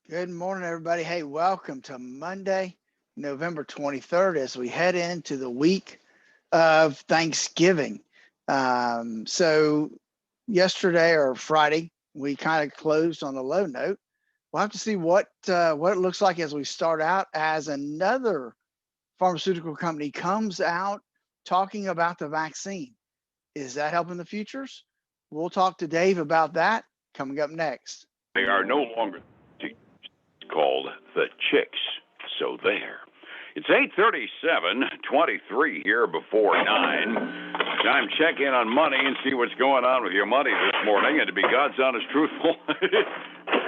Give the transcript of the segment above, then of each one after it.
Good morning, everybody. Hey, welcome to Monday, November 23rd, as we head into the week of Thanksgiving. So, yesterday or Friday, we kind of closed on a low note. We'll have to see what it looks like as we start out, as another pharmaceutical company comes out talking about the vaccine. Is that helping the futures? We'll talk to Dave about that coming up next. They are no longer called the Chicks. So there. It's 8:37, 23 here before 9. Time to check in on money and see what's going on with your money this morning. And to be God's honest truthful,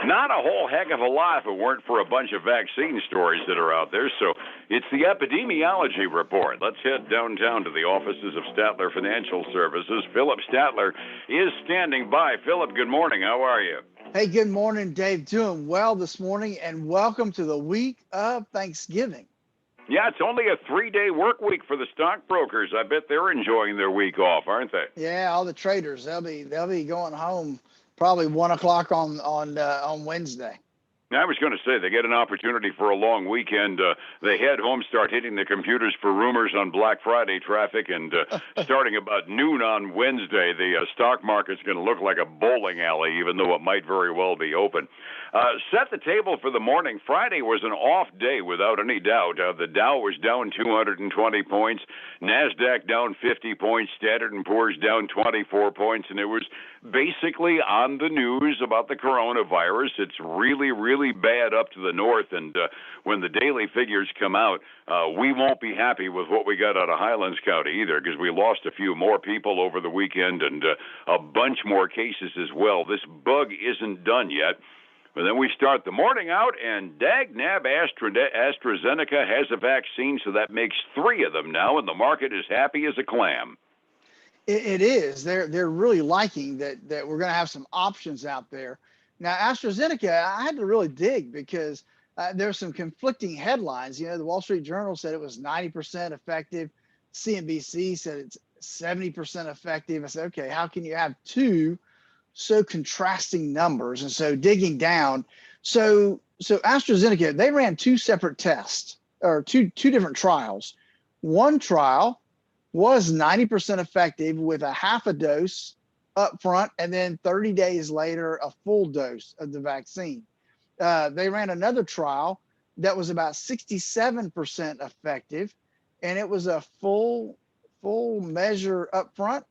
not a whole heck of a lot if it weren't for a bunch of vaccine stories that are out there. So it's the epidemiology report. Let's head downtown to the offices of Statler Financial Services. Phillip Statler is standing by. Phillip, good morning. How are you? Hey, good morning, Dave. Doing well this morning, and welcome to the week of Thanksgiving. Yeah, it's only a 3-day work week for the stockbrokers. I bet they're enjoying their week off, aren't they? Yeah, all the traders they'll be going home probably 1 o'clock on Wednesday. I was going to say they get an opportunity for a long weekend. They head home, start hitting the computers for rumors on Black Friday traffic, and starting about noon on Wednesday, the stock market's going to look like a bowling alley, even though it might very well be open. Set the table for the morning. Friday was an off day without any doubt. The Dow was down 220 points, NASDAQ down 50 points, Standard & Poor's down 24 points, and it was basically on the news about the coronavirus. It's really, really bad up to the north, and when the daily figures come out, we won't be happy with what we got out of Highlands County either, because we lost a few more people over the weekend and a bunch more cases as well. This bug isn't done yet. But then we start the morning out, and dagnab AstraZeneca has a vaccine, so that makes 3 of them now, and the market is happy as a clam. It is. They're really liking that we're going to have some options out there. Now, AstraZeneca, I had to really dig because there's some conflicting headlines. You know, the Wall Street Journal said it was 90% effective. CNBC said it's 70% effective. I said, okay, how can you have two so contrasting numbers? And so digging down, so AstraZeneca, they ran 2 separate tests, or two different trials. One trial was 90% effective with a half a dose up front, and then 30 days later, a full dose of the vaccine. They ran another trial that was about 67% effective, and it was a full measure up front,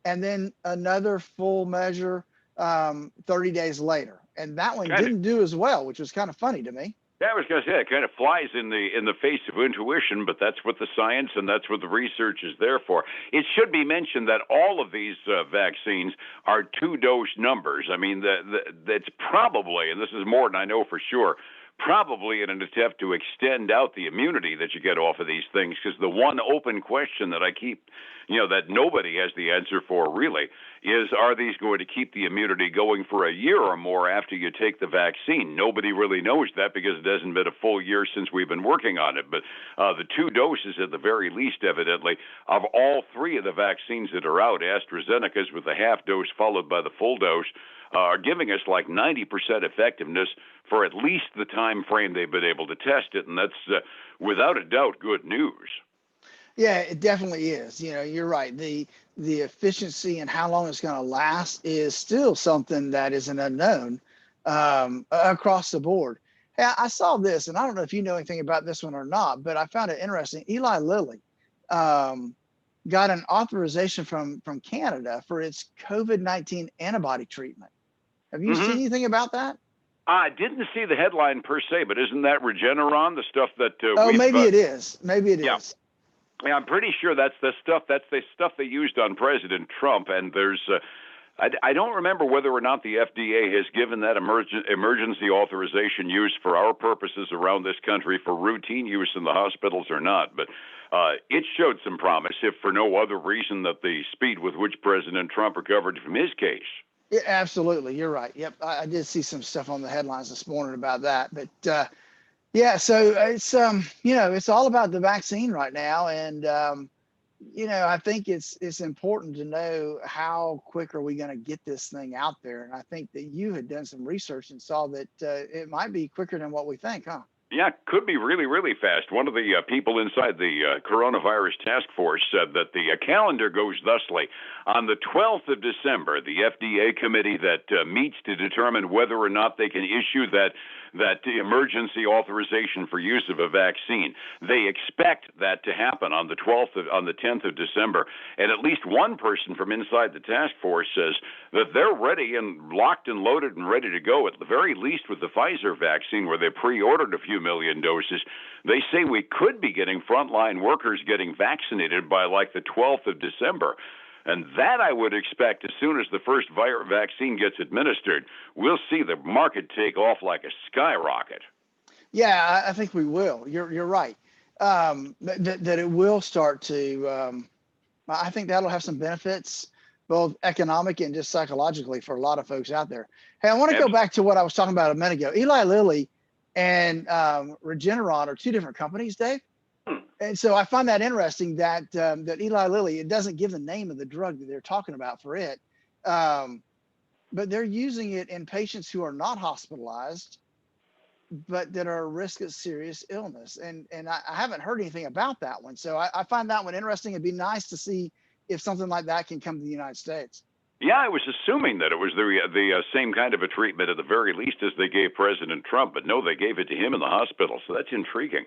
and then another full measure 30 days later. And that one didn't do as well, which was kind of funny to me. Yeah, I was going to say, it kind of flies in the face of intuition, but that's what the science and that's what the research is there for. It should be mentioned that all of these vaccines are 2-dose numbers. I mean, that's probably, and this is more than I know for sure, probably in an attempt to extend out the immunity that you get off of these things, because the one open question that I keep, that nobody has the answer for really, is are these going to keep the immunity going for a year or more after you take the vaccine? Nobody really knows that because it hasn't been a full year since we've been working on it. But the 2 doses at the very least, evidently, of all 3 of the vaccines that are out, AstraZeneca's with the half dose followed by the full dose, are giving us like 90% effectiveness for at least the time frame they've been able to test it, and that's without a doubt good news. Yeah, it definitely is. You're right. The efficiency and how long it's going to last is still something that is an unknown across the board. Hey, I saw this, and I don't know if you know anything about this one or not, but I found it interesting. Eli Lilly got an authorization from Canada for its COVID-19 antibody treatment. Have you seen anything about that? I didn't see the headline per se, but isn't that Regeneron, the stuff that maybe it is. Maybe it is. Yeah, I'm pretty sure that's the stuff they used on President Trump. And there's, I don't remember whether or not the FDA has given that emergency authorization use for our purposes around this country for routine use in the hospitals or not. But it showed some promise, if for no other reason that the speed with which President Trump recovered from his case. Yeah, absolutely. You're right. Yep. I did see some stuff on the headlines this morning about that. But yeah, so it's, it's all about the vaccine right now. And, I think it's important to know how quick are we going to get this thing out there. And I think that you had done some research and saw that it might be quicker than what we think, huh? Yeah, could be really, really fast. One of the people inside the coronavirus task force said that the calendar goes thusly. On the 12th of December, the FDA committee that meets to determine whether or not they can issue that emergency authorization for use of a vaccine. They expect that to happen on the 10th of December. And at least one person from inside the task force says that they're ready and locked and loaded and ready to go, at the very least with the Pfizer vaccine, where they pre-ordered a few million doses. They say we could be getting frontline workers getting vaccinated by like the 12th of December. And that I would expect as soon as the first vaccine gets administered, we'll see the market take off like a skyrocket. Yeah, I think we will. You're right. That it will start to. I think that'll have some benefits, both economic and just psychologically for a lot of folks out there. Hey, I want to go back to what I was talking about a minute ago. Eli Lilly and Regeneron are two different companies, Dave. And so I find that interesting that that Eli Lilly, it doesn't give the name of the drug that they're talking about for it, but they're using it in patients who are not hospitalized, but that are at risk of serious illness. And I haven't heard anything about that one. So I find that one interesting. It'd be nice to see if something like that can come to the United States. Yeah, I was assuming that it was the same kind of a treatment at the very least as they gave President Trump, but no, they gave it to him in the hospital. So that's intriguing.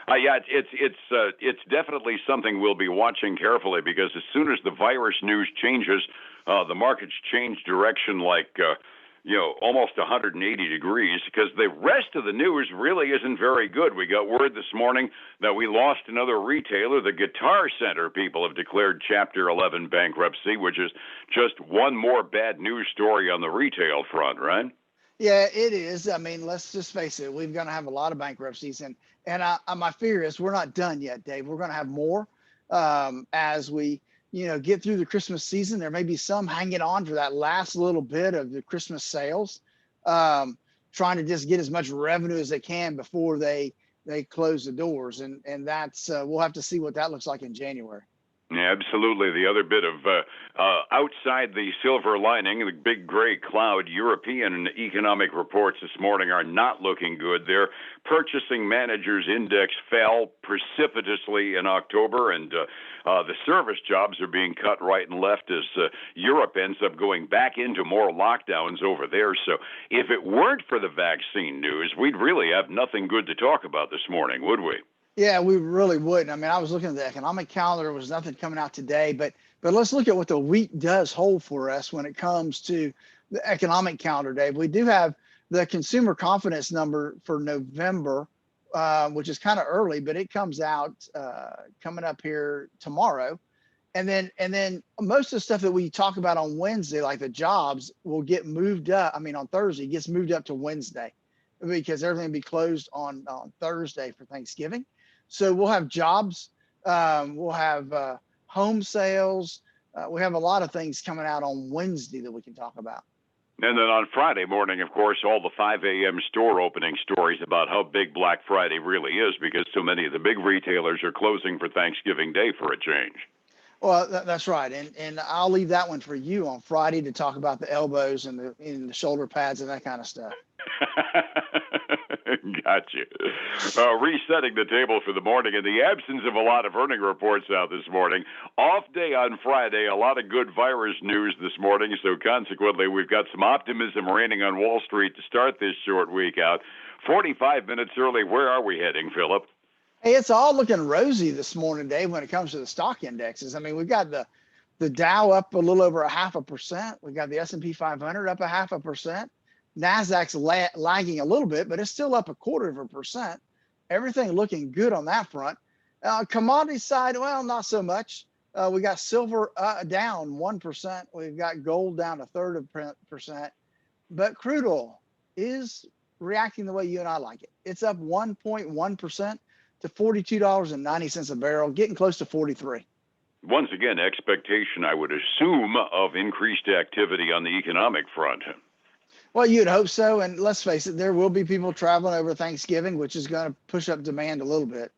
Yeah, it's definitely something we'll be watching carefully, because as soon as the virus news changes, the markets change direction like almost 180 degrees, because the rest of the news really isn't very good. We got word this morning that we lost another retailer. The Guitar Center people have declared Chapter 11 bankruptcy, which is just one more bad news story on the retail front, right? Yeah, it is. I mean, let's just face it. We're going to have a lot of bankruptcies, and my fear is we're not done yet, Dave. We're going to have more as we get through the Christmas season. There may be some hanging on for that last little bit of the Christmas sales, trying to just get as much revenue as they can before they close the doors, and that's we'll have to see what that looks like in January. Yeah, absolutely. The other bit of outside the silver lining, the big gray cloud, European economic reports this morning are not looking good. Their purchasing managers index fell precipitously in October, and the service jobs are being cut right and left as Europe ends up going back into more lockdowns over there. So if it weren't for the vaccine news, we'd really have nothing good to talk about this morning, would we? Yeah, we really wouldn't. I mean, I was looking at the economic calendar. There was nothing coming out today, but let's look at what the week does hold for us when it comes to the economic calendar, Dave. We do have the consumer confidence number for November, which is kind of early, but it comes out coming up here tomorrow. And then most of the stuff that we talk about on Wednesday, like the jobs, will get moved up. I mean, on Thursday, it gets moved up to Wednesday because everything will be closed on Thursday for Thanksgiving. So we'll have jobs, we'll have home sales. We have a lot of things coming out on Wednesday that we can talk about. And then on Friday morning, of course, all the 5 a.m. store opening stories about how big Black Friday really is, because so many of the big retailers are closing for Thanksgiving Day for a change. Well, that's right. And I'll leave that one for you on Friday to talk about the elbows and the shoulder pads and that kind of stuff. Gotcha. Resetting the table for the morning. In the absence of a lot of earning reports out this morning, off day on Friday, a lot of good virus news this morning. So consequently, we've got some optimism reigning on Wall Street to start this short week out. 45 minutes early, where are we heading, Phillip? Hey, it's all looking rosy this morning, Dave, when it comes to the stock indexes. I mean, we've got the Dow up a little over 0.5%. We've got the S&P 500 up 0.5%. NASDAQ's lagging a little bit, but it's still up 0.25%. Everything looking good on that front. Commodity side, well, not so much. We got silver down 1%. We've got gold down 0.33%. But crude oil is reacting the way you and I like it. It's up 1.1% to $42.90 a barrel, getting close to 43. Once again, expectation, I would assume, of increased activity on the economic front. Well, you'd hope so. And let's face it, there will be people traveling over Thanksgiving, which is going to push up demand a little bit.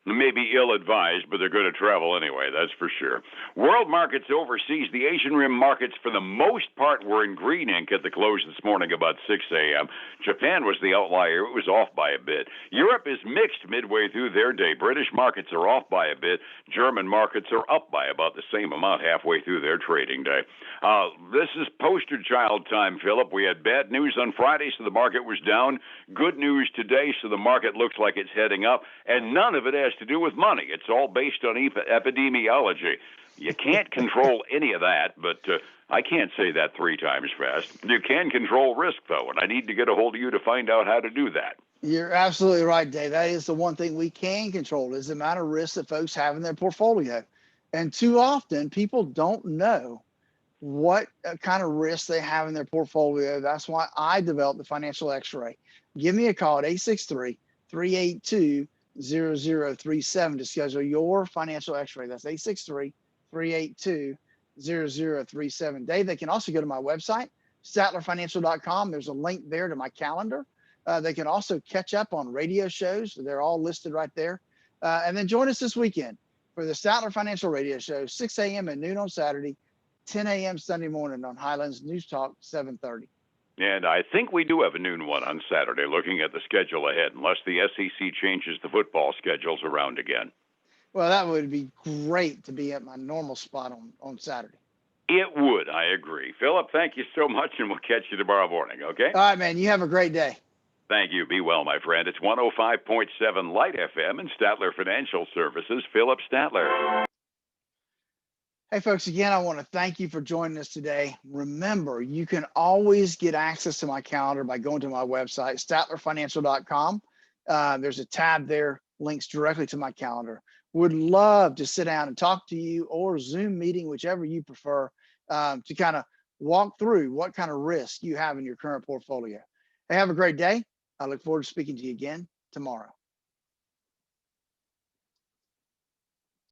Maybe ill-advised, but they're going to travel anyway, that's for sure. World markets overseas, the Asian Rim markets for the most part were in green ink at the close this morning about 6 a.m. Japan was the outlier. It was off by a bit. Europe is mixed midway through their day. British markets are off by a bit. German markets are up by about the same amount halfway through their trading day. This is poster child time, Phillip. We had bad news on Friday, so the market was down. Good news today, so the market looks like it's heading up, and none of it has to do with money. It's all based on epidemiology. You can't control any of that, but I can't say that 3 times fast. You can control risk, though, and I need to get a hold of you to find out how to do that. You're absolutely right, Dave. That is the one thing we can control is the amount of risk that folks have in their portfolio. And too often, people don't know what kind of risk they have in their portfolio. That's why I developed the financial x-ray. Give me a call at 863-382-0037 to schedule your financial x-ray. That's 863-382-0037. Dave, they can also go to my website, statlerfinancial.com. There's a link there to my calendar. They can also catch up on radio shows. They're all listed right there. And then join us this weekend for the Statler Financial Radio Show, 6 a.m. and noon on Saturday, 10 a.m. Sunday morning on Highlands News Talk 730. And I think we do have a noon one on Saturday, looking at the schedule ahead, unless the SEC changes the football schedules around again. Well, that would be great to be at my normal spot on Saturday. It would, I agree. Phillip, thank you so much, and we'll catch you tomorrow morning, okay? All right, man. You have a great day. Thank you. Be well, my friend. It's 105.7 Light FM and Statler Financial Services, Phillip Statler. Hey, folks, again, I want to thank you for joining us today. Remember, you can always get access to my calendar by going to my website, statlerfinancial.com. There's a tab there, links directly to my calendar. Would love to sit down and talk to you, or Zoom meeting, whichever you prefer, to kind of walk through what kind of risk you have in your current portfolio. Hey, have a great day. I look forward to speaking to you again tomorrow.